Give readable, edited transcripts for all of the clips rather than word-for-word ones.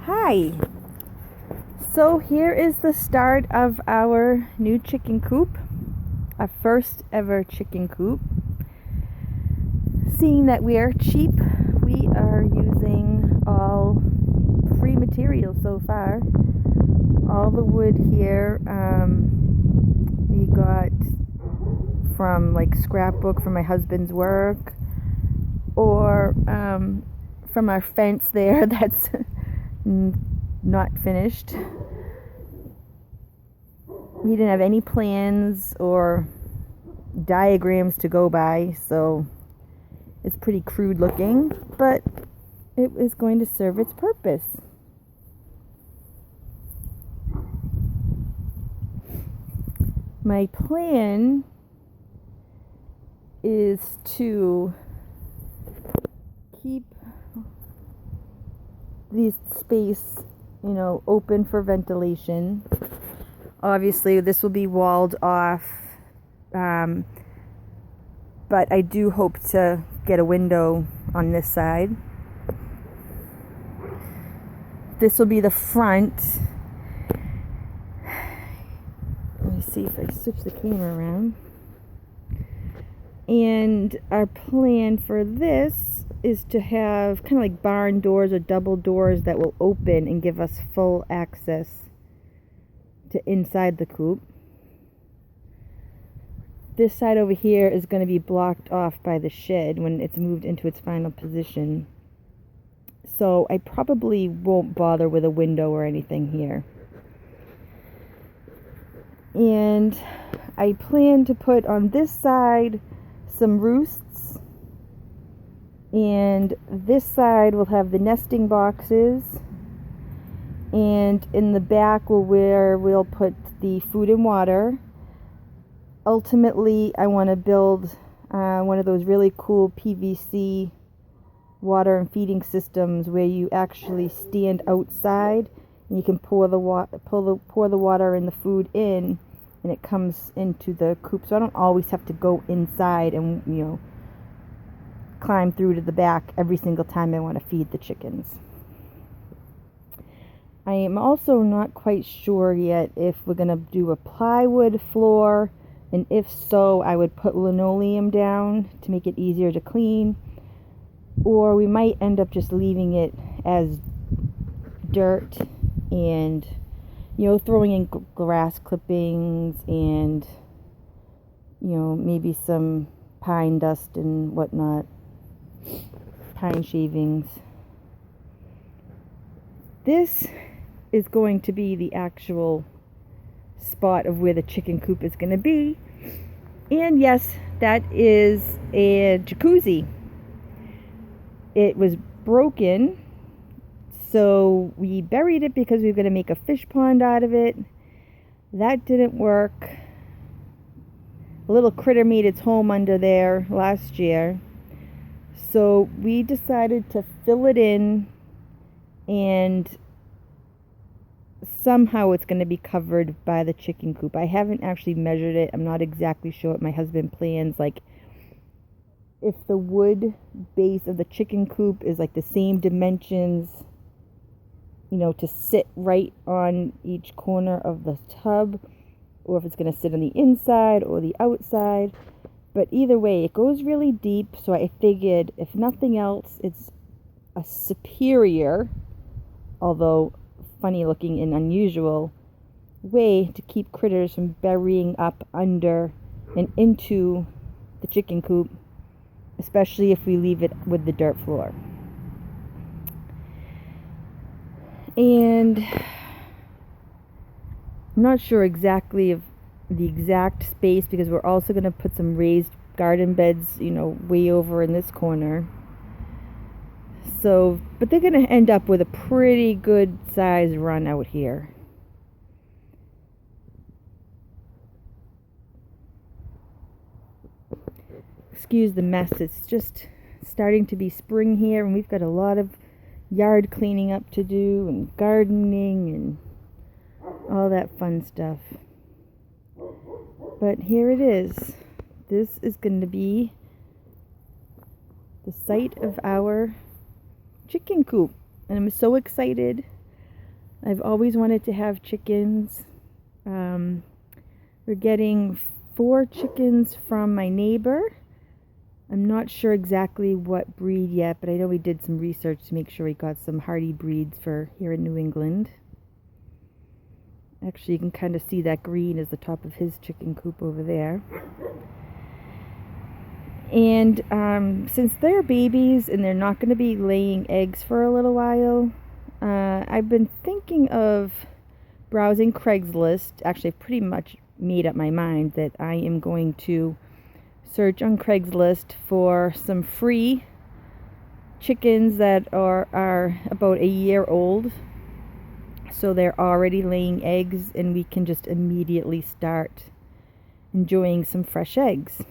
Hi. So here is the start of our new chicken coop, our first ever chicken coop. Seeing that we are cheap, we are using all free materials so far. All the wood here we got from like scrapbook from my husband's work, or from our fence there that's not finished. We didn't have any plans or diagrams to go by, so it's pretty crude looking, but it is going to serve its purpose. My plan is to keep this space, open for ventilation. Obviously, this will be walled off, but I do hope to get a window on this side. This will be the front. Let me see if I switch the camera around. And our plan for this is to have kind of like barn doors or double doors that will open and give us full access to inside the coop. This side over here is going to be blocked off by the shed when it's moved into its final position. So I probably won't bother with a window or anything here. And I plan to put on this side some roosts, and this side will have the nesting boxes, and in the back where we'll put the food and water. Ultimately, I want to build one of those really cool PVC water and feeding systems where you actually stand outside and you can pour the water and the food in, and it comes into the coop. So I don't always have to go inside and climb through to the back every single time I want to feed the chickens. I am also not quite sure yet if we're going to do a plywood floor, and if so, I would put linoleum down to make it easier to clean, or we might end up just leaving it as dirt and throwing in grass clippings and maybe some pine dust and whatnot, pine shavings. This is going to be the actual spot of where the chicken coop is going to be. And yes, that is a jacuzzi. It was broken, so we buried it because we were going to make a fish pond out of it. That didn't work. A little critter made its home under there last year, so we decided to fill it in, and somehow it's going to be covered by the chicken coop. I haven't actually measured it. I'm not exactly sure what my husband plans. Like, if the wood base of the chicken coop is like the same dimensions, to sit right on each corner of the tub, or if it's going to sit on the inside or the outside. But either way, it goes really deep, so I figured if nothing else, it's a superior, although funny looking and unusual, way to keep critters from burying up under and into the chicken coop, especially if we leave it with the dirt floor. And I'm not sure exactly of the exact space, because we're also going to put some raised garden beds, way over in this corner. So, but they're going to end up with a pretty good size run out here. Excuse the mess. It's just starting to be spring here, and we've got a lot of yard cleaning up to do and gardening and all that fun stuff. But here it is. This is going to be the site of our chicken coop, and I'm so excited. I've always wanted to have chickens. We're getting 4 chickens from my neighbor. I'm not sure exactly what breed yet, but I know we did some research to make sure we got some hardy breeds for here in New England. Actually, you can kind of see that green is the top of his chicken coop over there. And since they're babies and they're not going to be laying eggs for a little while, I've been thinking of browsing Craigslist. Actually, I've pretty much made up my mind that I am going to search on Craigslist for some free chickens that are about a year old. So they're already laying eggs and we can just immediately start enjoying some fresh eggs.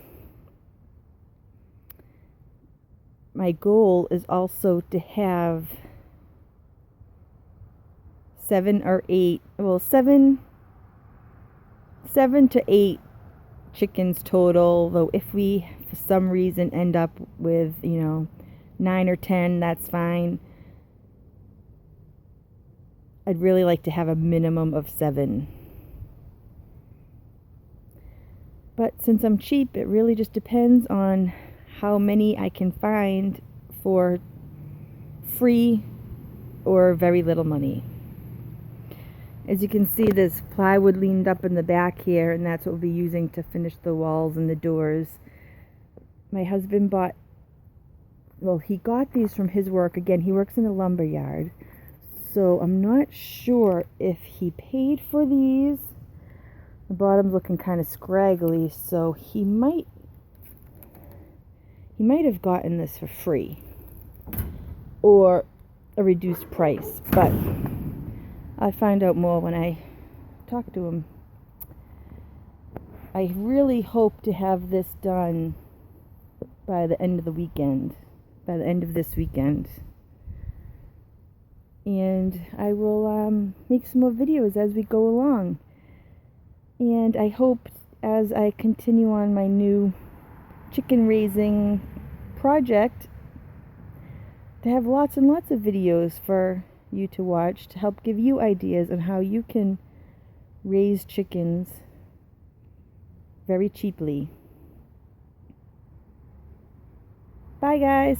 My goal is also to have 7 to 8 chickens total, though if we for some reason end up with 9 or 10, that's fine. I'd really like to have a minimum of 7, but since I'm cheap, it really just depends on how many I can find for free or very little money. As you can see, there's plywood leaned up in the back here, and that's what we'll be using to finish the walls and the doors. My husband he got these from his work. Again, he works in a lumber yard, so I'm not sure if he paid for these. The bottom's looking kind of scraggly, so he might have gotten this for free or a reduced price, but I'll find out more when I talk to him. I really hope to have this done by the end of the weekend, by the end of this weekend. And I will make some more videos as we go along. And I hope as I continue on my new chicken raising project to have lots and lots of videos for you to watch to help give you ideas on how you can raise chickens very cheaply. Bye, guys.